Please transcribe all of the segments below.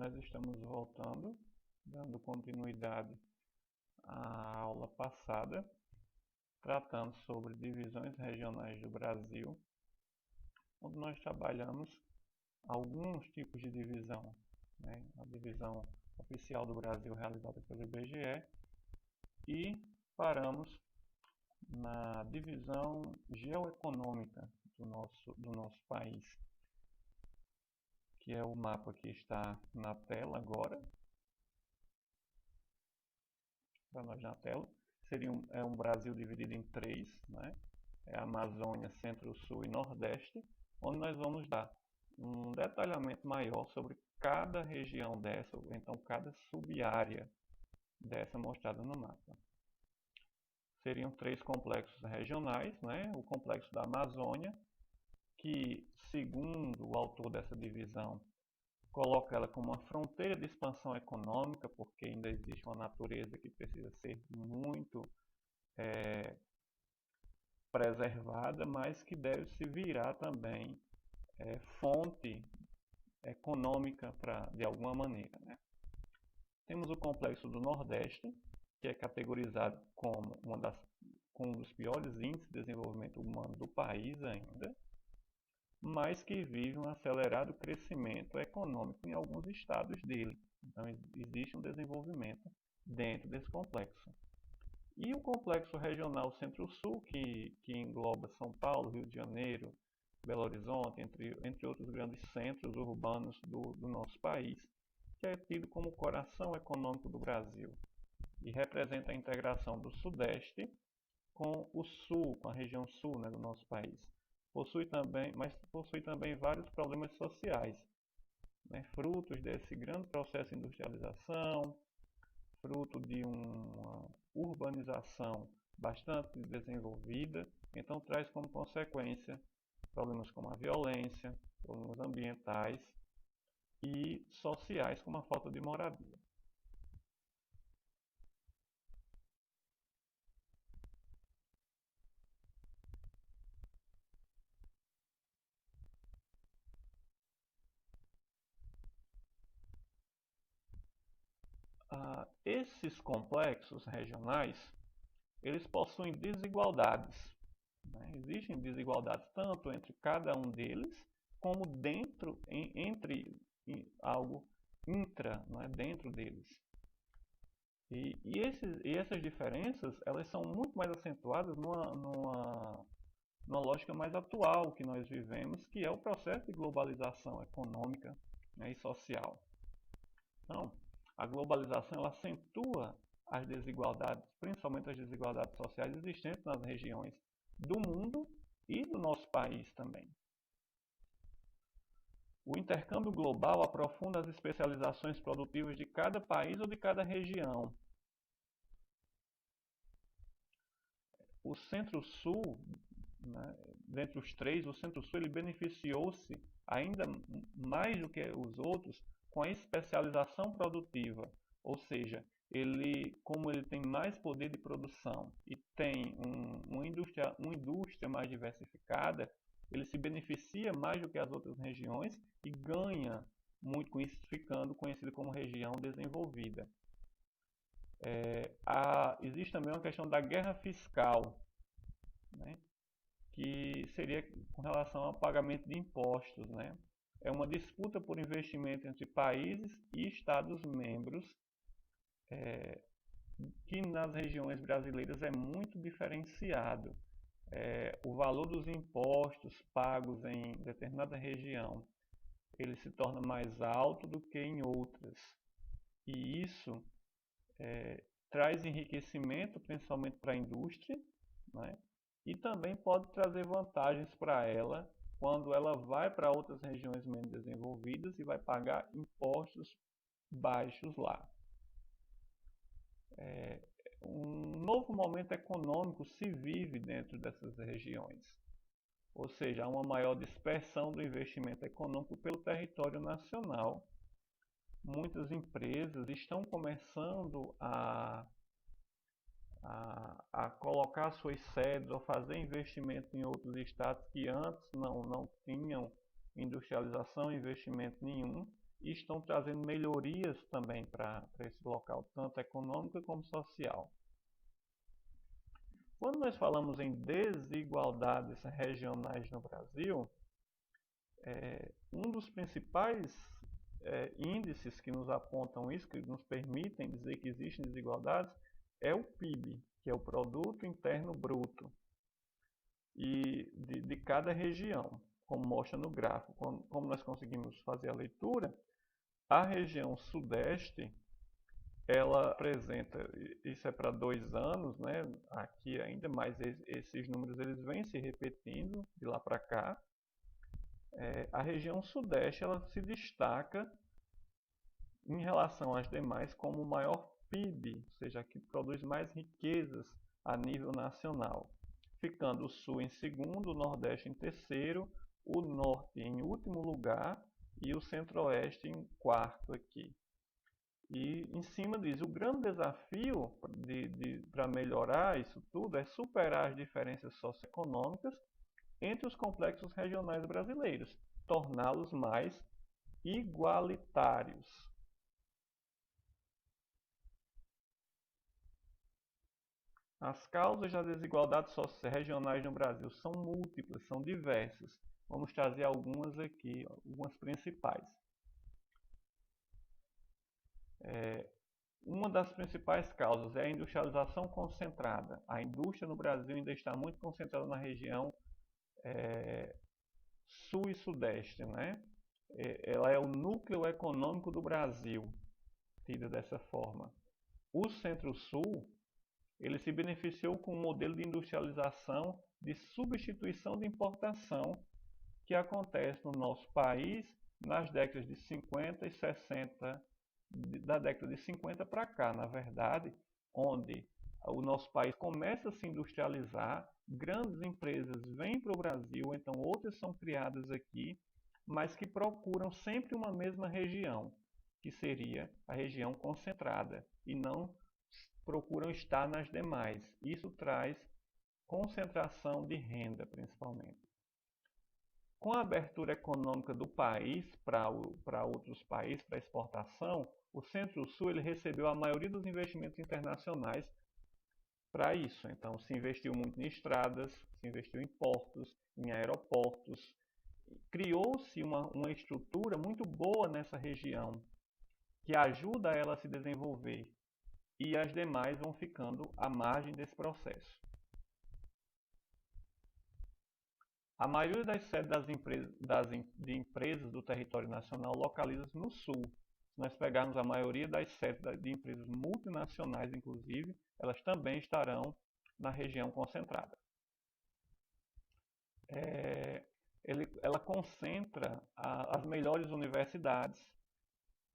nós estamos voltando, dando continuidade à aula passada, tratando sobre divisões regionais do Brasil, onde nós trabalhamos alguns tipos de divisão, né? A divisão oficial do Brasil realizada pelo IBGE e paramos na divisão geoeconômica do nosso país, que é o mapa que está na tela agora, para nós na tela. É um Brasil dividido em três, né? É a Amazônia, Centro-Sul e Nordeste, onde nós vamos dar um detalhamento maior sobre cada região dessa, ou então cada sub-área dessa mostrada no mapa. Seriam três complexos regionais, né? O complexo da Amazônia, que, segundo o autor dessa divisão, coloca ela como uma fronteira de expansão econômica, porque ainda existe uma natureza que precisa ser muito preservada, mas que deve se virar também fonte econômica de alguma maneira, né? Temos o complexo do Nordeste, que é categorizado como com um dos piores índices de desenvolvimento humano do país ainda, mas que vive um acelerado crescimento econômico em alguns estados dele. Então existe um desenvolvimento dentro desse complexo. E o complexo regional Centro-Sul, que engloba São Paulo, Rio de Janeiro, Belo Horizonte, entre outros grandes centros urbanos do nosso país, que é tido como o coração econômico do Brasil e representa a integração do Sudeste com o Sul, com a região Sul, né, do nosso país. Possui também vários problemas sociais, né, frutos desse grande processo de industrialização, fruto de uma urbanização bastante desenvolvida, então traz como consequência problemas como a violência, problemas ambientais e sociais, como a falta de moradia. Esses complexos regionais, eles possuem desigualdades, né? Existem desigualdades tanto entre cada um deles, como entre algo intra, né, dentro deles. E essas diferenças, elas são muito mais acentuadas numa lógica mais atual que nós vivemos, que é o processo de globalização econômica, né, e social. Então, a globalização ela acentua as desigualdades, principalmente as desigualdades sociais existentes nas regiões do mundo e do nosso país também. O intercâmbio global aprofunda as especializações produtivas de cada país ou de cada região. O Centro-Sul, né, dentre os três, o Centro-Sul ele beneficiou-se ainda mais do que os outros com a especialização produtiva, ou seja, como ele tem mais poder de produção e tem uma indústria mais diversificada, ele se beneficia mais do que as outras regiões e ganha muito com isso, ficando conhecido como região desenvolvida. Existe também uma questão da guerra fiscal, né, que seria com relação ao pagamento de impostos, né? É uma disputa por investimento entre países e Estados-membros, que nas regiões brasileiras é muito diferenciado. O valor dos impostos pagos em determinada região, ele se torna mais alto do que em outras. E isso traz enriquecimento, principalmente para a indústria, né? E também pode trazer vantagens para ela quando ela vai para outras regiões menos desenvolvidas e vai pagar impostos baixos lá. Um novo momento econômico se vive dentro dessas regiões, ou seja, há uma maior dispersão do investimento econômico pelo território nacional. Muitas empresas estão começando a colocar suas sedes ou fazer investimento em outros estados que antes não tinham industrialização e investimento nenhum, e estão trazendo melhorias também para esse local, tanto econômica como social. Quando nós falamos em desigualdades regionais no Brasil, um dos principais índices que nos apontam isso, que nos permitem dizer que existem desigualdades, é o PIB, que é o Produto Interno Bruto, e de cada região, como mostra no gráfico. Como nós conseguimos fazer a leitura, a região sudeste, ela apresenta, isso é para 2 anos, né? Aqui ainda mais esses números eles vêm se repetindo de lá para cá. A região sudeste ela se destaca em relação às demais como o maior PIB, ou seja, que produz mais riquezas a nível nacional, ficando o sul em segundo, o nordeste em terceiro, o norte em último lugar e o centro-oeste em quarto aqui. E em cima disso, o grande desafio para melhorar isso tudo é superar as diferenças socioeconômicas entre os complexos regionais brasileiros, torná-los mais igualitários. As causas das desigualdades regionais no Brasil são múltiplas, são diversas. Vamos trazer algumas aqui, algumas principais. Uma das principais causas é a industrialização concentrada. A indústria no Brasil ainda está muito concentrada na região sul e sudeste, né? Ela é o núcleo econômico do Brasil, tida dessa forma. O centro-sul, ele se beneficiou com um modelo de industrialização de substituição de importação que acontece no nosso país nas décadas de 50 e 60, da década de 50 para cá, na verdade, onde o nosso país começa a se industrializar, grandes empresas vêm para o Brasil, então outras são criadas aqui, mas que procuram sempre uma mesma região, que seria a região concentrada, e não procuram estar nas demais. Isso traz concentração de renda, principalmente. Com a abertura econômica do país para outros países, para exportação, o Centro-Sul ele recebeu a maioria dos investimentos internacionais para isso. Então, se investiu muito em estradas, se investiu em portos, em aeroportos. Criou-se uma estrutura muito boa nessa região, que ajuda ela a se desenvolver. E as demais vão ficando à margem desse processo. A maioria das sedes de empresas do território nacional localiza-se no sul. Se nós pegarmos a maioria das sedes de empresas multinacionais, inclusive, elas também estarão na região concentrada. Ela concentra as melhores universidades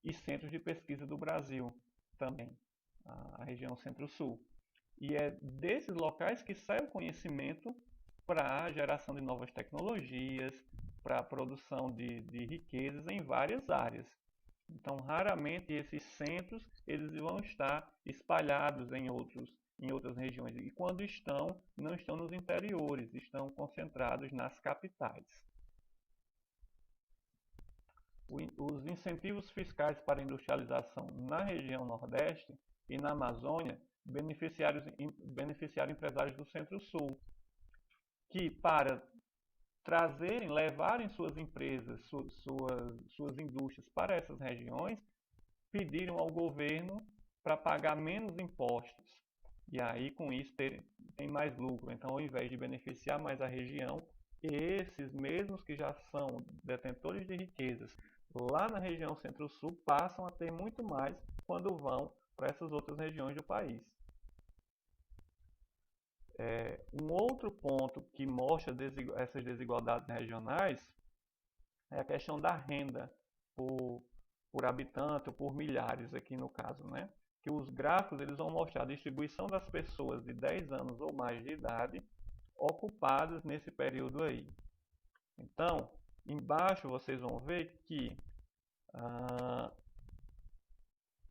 e centros de pesquisa do Brasil também, a região Centro-Sul. E é desses locais que sai o conhecimento para a geração de novas tecnologias, para a produção de riquezas em várias áreas. Então, raramente esses centros eles vão estar espalhados em outras regiões. E quando estão, não estão nos interiores, estão concentrados nas capitais. Os incentivos fiscais para a industrialização na região Nordeste e na Amazônia beneficiaram empresários do Centro-Sul, que para levarem suas empresas, suas indústrias para essas regiões, pediram ao governo para pagar menos impostos. E aí, com isso, tem mais lucro. Então, ao invés de beneficiar mais a região, esses mesmos que já são detentores de riquezas lá na região Centro-Sul passam a ter muito mais quando vão para essas outras regiões do país. Um outro ponto que mostra essas desigualdades regionais é a questão da renda por habitante ou por milhares aqui no caso, né? Que os gráficos eles vão mostrar a distribuição das pessoas de 10 anos ou mais de idade ocupadas nesse período aí. Então, embaixo vocês vão ver que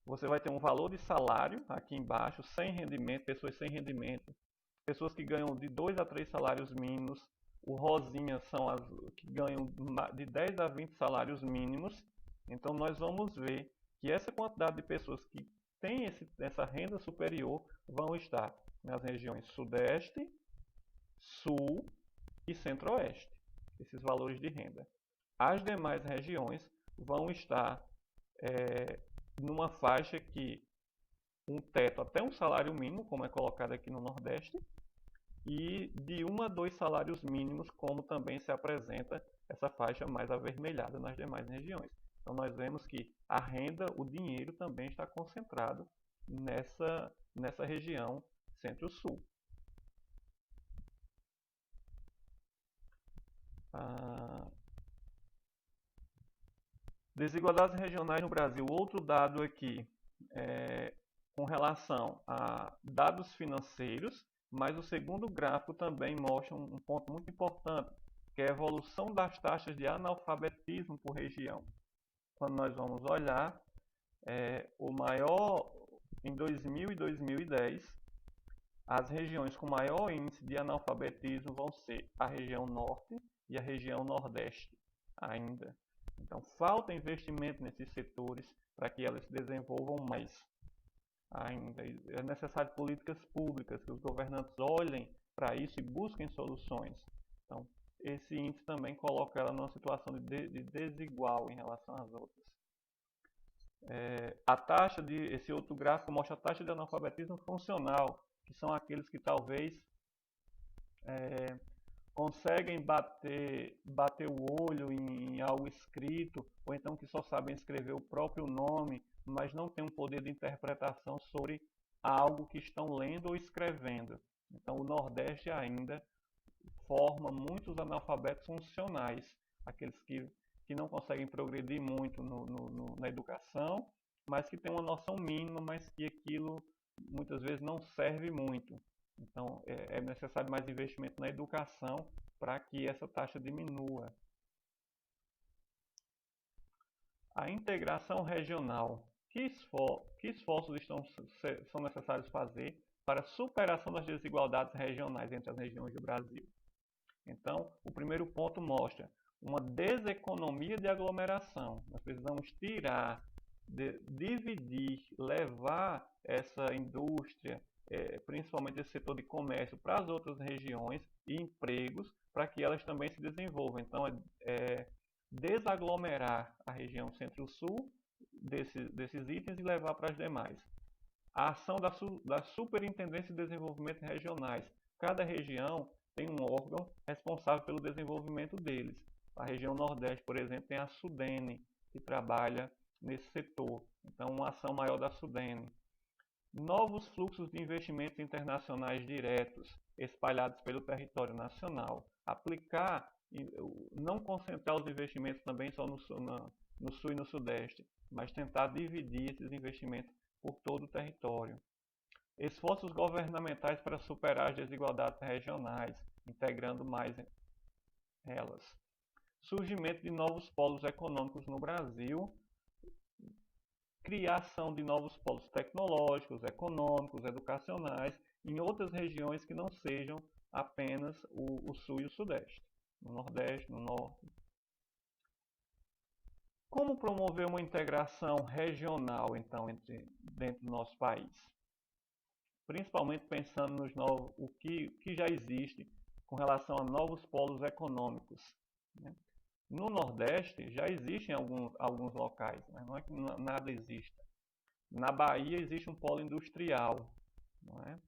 você vai ter um valor de salário aqui embaixo, sem rendimento, pessoas sem rendimento, pessoas que ganham de 2 a 3 salários mínimos, o rosinha são as que ganham de 10 a 20 salários mínimos, Então nós vamos ver que essa quantidade de pessoas que têm essa renda superior vão estar nas regiões Sudeste, Sul e Centro-Oeste, esses valores de renda. As demais regiões vão estar numa faixa que um teto até um salário mínimo, como é colocado aqui no Nordeste, e de 1 a 2 salários mínimos, como também se apresenta essa faixa mais avermelhada nas demais regiões. Então nós vemos que a renda, o dinheiro também está concentrado nessa região Centro-Sul. Desigualdades regionais no Brasil. Outro dado aqui com relação a dados financeiros, mas o segundo gráfico também mostra um ponto muito importante, que é a evolução das taxas de analfabetismo por região. Quando nós vamos olhar, o maior em 2000 e 2010, as regiões com maior índice de analfabetismo vão ser a região norte e a região nordeste ainda. Então, falta investimento nesses setores para que elas se desenvolvam mais ainda. É necessário políticas públicas, que os governantes olhem para isso e busquem soluções. Então, esse índice também coloca ela numa situação de desigual em relação às outras. Esse outro gráfico mostra a taxa de analfabetismo funcional, que são aqueles que talvez conseguem bater o olho em algo escrito, ou então que só sabem escrever o próprio nome, mas não têm um poder de interpretação sobre algo que estão lendo ou escrevendo. Então o Nordeste ainda forma muitos analfabetos funcionais, aqueles que não conseguem progredir muito na educação, mas que têm uma noção mínima, mas que aquilo muitas vezes não serve muito. Então é necessário mais investimento na educação para que essa taxa diminua. A integração regional. Que esforços são necessários fazer para a superação das desigualdades regionais entre as regiões do Brasil? Então, o primeiro ponto mostra uma deseconomia de aglomeração. Nós precisamos tirar, dividir, levar essa indústria, principalmente esse setor de comércio, para as outras regiões e empregos, para que elas também se desenvolvam. Então, desaglomerar a região Centro-Sul desses itens e levar para as demais. A ação da Superintendência de Desenvolvimento Regionais. Cada região tem um órgão responsável pelo desenvolvimento deles. A região Nordeste, por exemplo, tem a Sudene, que trabalha nesse setor. Então, uma ação maior da Sudene. Novos fluxos de investimentos internacionais diretos espalhados pelo território nacional. Aplicar, não concentrar os investimentos também só no Sul e no Sudeste, mas tentar dividir esses investimentos por todo o território. Esforços governamentais para superar as desigualdades regionais, integrando mais elas. Surgimento de novos polos econômicos no Brasil, criação de novos polos tecnológicos, econômicos, educacionais, em outras regiões que não sejam apenas o Sul e o Sudeste, no Nordeste, no Norte. Como promover uma integração regional, então, dentro do nosso país? Principalmente pensando nos novos, o que já existe com relação a novos polos econômicos. Né? No Nordeste já existem alguns locais, mas não é que nada exista. Na Bahia existe um polo industrial. Não é?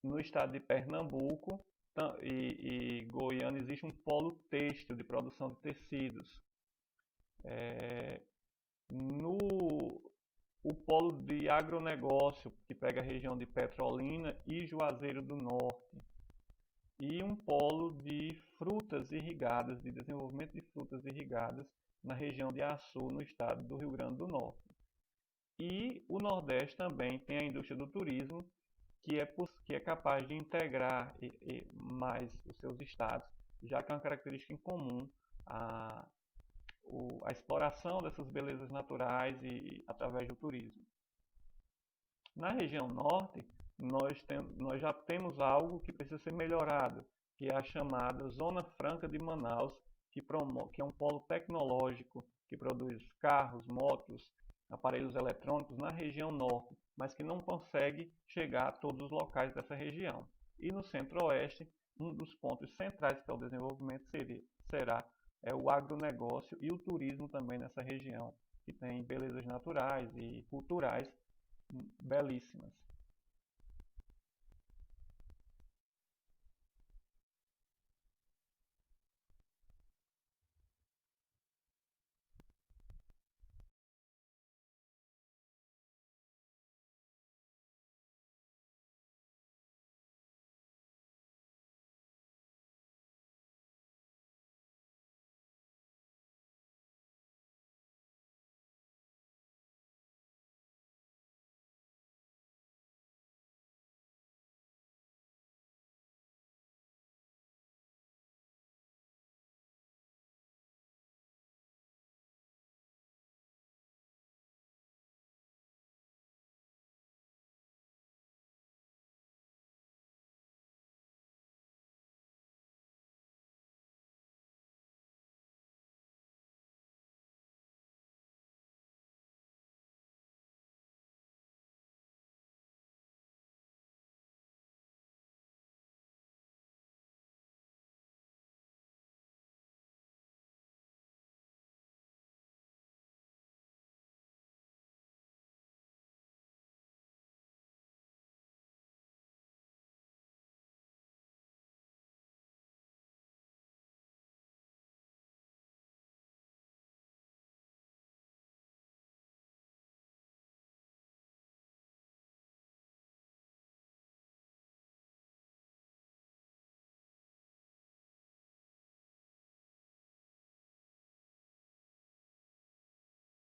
No estado de Pernambuco e Goiânia existe um polo têxtil, de produção de tecidos. O polo de agronegócio, que pega a região de Petrolina e Juazeiro do Norte. E um polo de frutas irrigadas, de desenvolvimento de frutas irrigadas na região de Açu, no estado do Rio Grande do Norte. E o Nordeste também tem a indústria do turismo, que é capaz de integrar mais os seus estados, já que é uma característica em comum a exploração dessas belezas naturais através do turismo. Na região norte, nós já temos algo que precisa ser melhorado, que é a chamada Zona Franca de Manaus, que é um polo tecnológico que produz carros, motos, aparelhos eletrônicos na região norte, mas que não consegue chegar a todos os locais dessa região. E no centro-oeste, um dos pontos centrais para o desenvolvimento será o agronegócio e o turismo também nessa região, que tem belezas naturais e culturais belíssimas.